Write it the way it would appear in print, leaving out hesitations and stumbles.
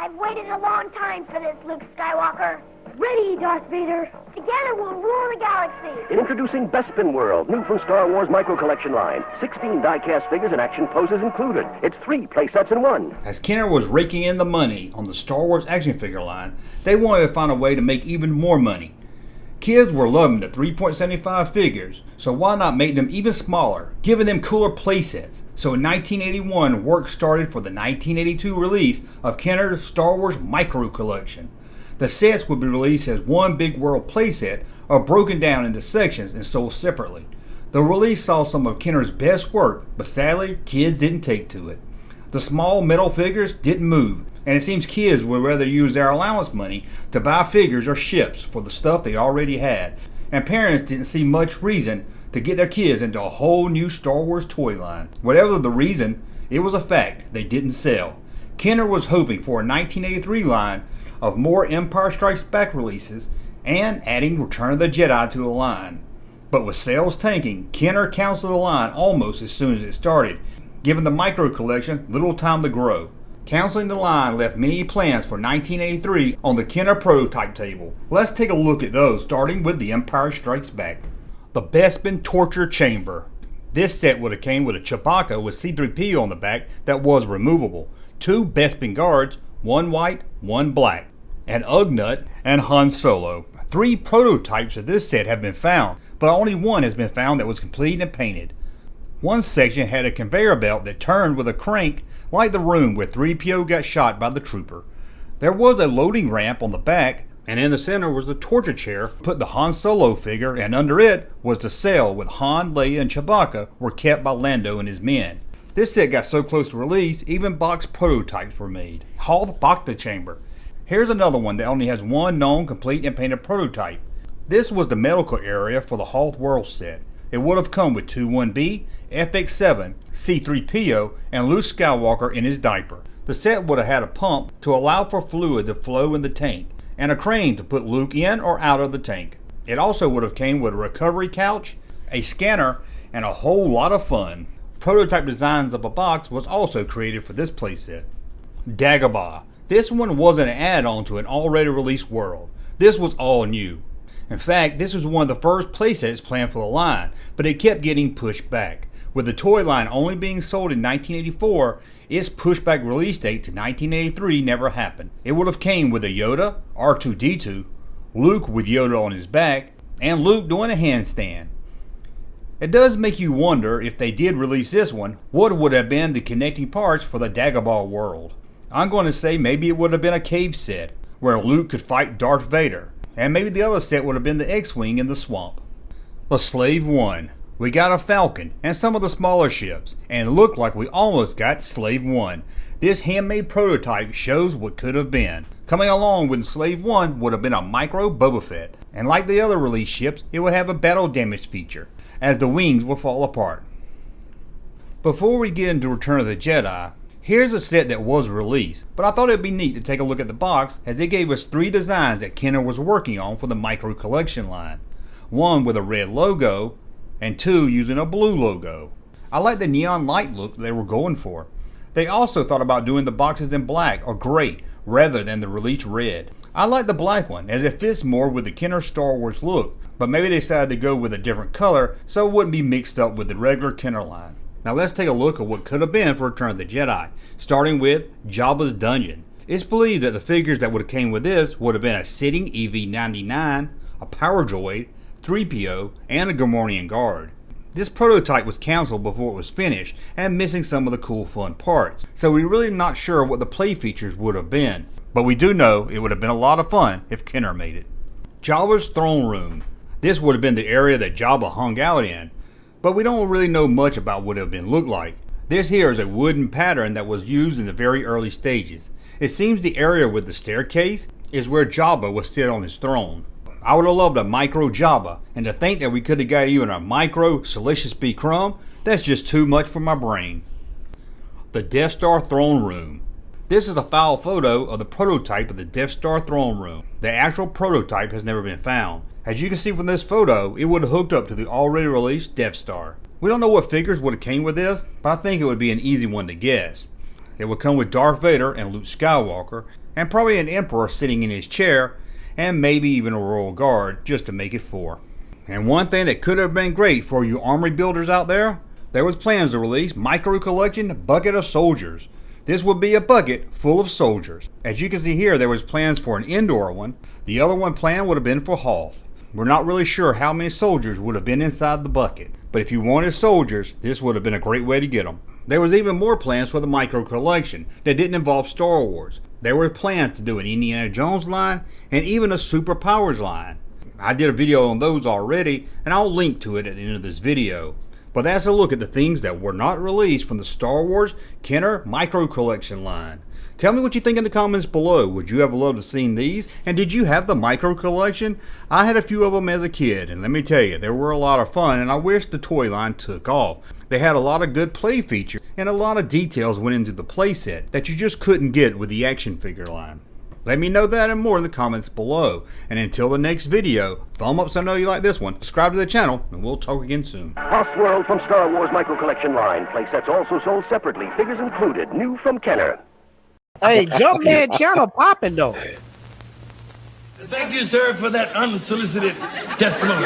I've waited a long time for this, Luke Skywalker. Ready, Darth Vader. Together we'll rule the galaxy. Introducing Bespin World, new from Star Wars Micro Collection line. 16 die-cast figures and action poses included. It's 3 play sets in one. As Kenner was raking in the money on the Star Wars action figure line, they wanted to find a way to make even more money. Kids were loving the 3.75 figures, so why not make them even smaller, giving them cooler playsets? So in 1981, work started for the 1982 release of Kenner's Star Wars Micro Collection. The sets would be released as one big world playset or broken down into sections and sold separately. The release saw some of Kenner's best work, but sadly, kids didn't take to it. The small metal figures didn't move, and it seems kids would rather use their allowance money to buy figures or ships for the stuff they already had, and parents didn't see much reason to get their kids into a whole new Star Wars toy line. Whatever the reason, it was a fact they didn't sell. Kenner was hoping for a 1983 line of more Empire Strikes Back releases and adding Return of the Jedi to the line. But with sales tanking, Kenner canceled the line almost as soon as it started, giving the Micro Collection little time to grow. Canceling the line left many plans for 1983 on the Kenner prototype table. Let's take a look at those, starting with the Empire Strikes Back. The Bespin Torture Chamber. This set would have came with a Chewbacca with C-3PO on the back that was removable, 2 Bespin guards, 1 white, 1 black, an Ugnut, and Han Solo. 3 prototypes of this set have been found, but only one has been found that was complete and painted. One section had a conveyor belt that turned with a crank like the room where 3PO got shot by the trooper. There was a loading ramp on the back, and in the center was the torture chair. Put the Han Solo figure, and under it was the cell with Han, Leia, and Chewbacca were kept by Lando and his men. This set got so close to release, even box prototypes were made. Hoth Bacta Chamber. Here's another one that only has one known complete and painted prototype. This was the medical area for the Hoth World set. It would have come with 21B, FX7, C-3PO, and Luke Skywalker in his diaper. The set would have had a pump to allow for fluid to flow in the tank, and a crane to put Luke in or out of the tank. It also would have came with a recovery couch, a scanner, and a whole lot of fun. Prototype designs of a box was also created for this playset. Dagaba. This one wasn't an add-on to an already released world. This was all new. In fact, this was one of the first playsets planned for the line, but it kept getting pushed back. With the toy line only being sold in 1984, its pushback release date to 1983 never happened. It would have came with a Yoda, R2-D2, Luke with Yoda on his back, and Luke doing a handstand. It does make you wonder if they did release this one, what would have been the connecting parts for the Dagaba world. I'm going to say maybe it would have been a cave set, where Luke could fight Darth Vader, and maybe the other set would have been the X-Wing in the swamp. The Slave One. We got a Falcon and some of the smaller ships, and it looked like we almost got Slave One. This handmade prototype shows what could have been. Coming along with Slave One would have been a micro Boba Fett, and like the other release ships, it would have a battle damage feature, as the wings will fall apart. Before we get into Return of the Jedi, here's a set that was released, but I thought it'd be neat to take a look at the box as it gave us 3 designs that Kenner was working on for the Micro Collection line. One with a red logo, and 2 using a blue logo. I like the neon light look they were going for. They also thought about doing the boxes in black or gray rather than the released red. I like the black one as it fits more with the Kenner Star Wars look, but maybe they decided to go with a different color so it wouldn't be mixed up with the regular Kenner line. Now let's take a look at what could have been for Return of the Jedi, starting with Jabba's Dungeon. It's believed that the figures that would have came with this would have been a sitting EV-99, a Power Droid, 3PO, and a Gamorrean guard. This prototype was canceled before it was finished and missing some of the cool fun parts, so we're really not sure what the play features would have been, but we do know it would have been a lot of fun if Kenner made it. Jabba's Throne Room. This would have been the area that Jabba hung out in, but we don't really know much about what it would have looked like. This here is a wooden pattern that was used in the very early stages. It seems the area with the staircase is where Jabba would sit on his throne. I would have loved a micro Jabba, and to think that we could have got even a micro Salacious B. Crumb, that's just too much for my brain. The Death Star Throne Room. This is a file photo of the prototype of the Death Star Throne Room. The actual prototype has never been found. As you can see from this photo, it would have hooked up to the already released Death Star. We don't know what figures would have came with this, but I think it would be an easy one to guess. It would come with Darth Vader and Luke Skywalker, and probably an emperor sitting in his chair, and maybe even a royal guard just to make it 4. And one thing that could have been great for you armory builders out there was plans to release Micro Collection Bucket of Soldiers. This would be a bucket full of soldiers. As you can see here, there was plans for an indoor one. The other one planned would have been for Hoth. We're not really sure how many soldiers would have been inside the bucket, but if you wanted soldiers, this would have been a great way to get them. There was even more plans for the Micro Collection that didn't involve Star Wars. There were plans to do an Indiana Jones line and even a Superpowers line. I did a video on those already, and I'll link to it at the end of this video. But that's a look at the things that were not released from the Star Wars Kenner Micro Collection line. Tell me what you think in the comments below. Would you have loved to have seen these? And did you have the Micro Collection? I had a few of them as a kid, and let me tell you, they were a lot of fun, and I wish the toy line took off. They had a lot of good play features, and a lot of details went into the playset that you just couldn't get with the action figure line. Let me know that and more in the comments below. And until the next video, thumb up so I know you like this one, subscribe to the channel, and we'll talk again soon. Hoth World from Star Wars Micro Collection line. Playsets also sold separately. Figures included. New from Kenner. Hey, Junkman channel popping though. Thank you, sir, for that unsolicited testimony.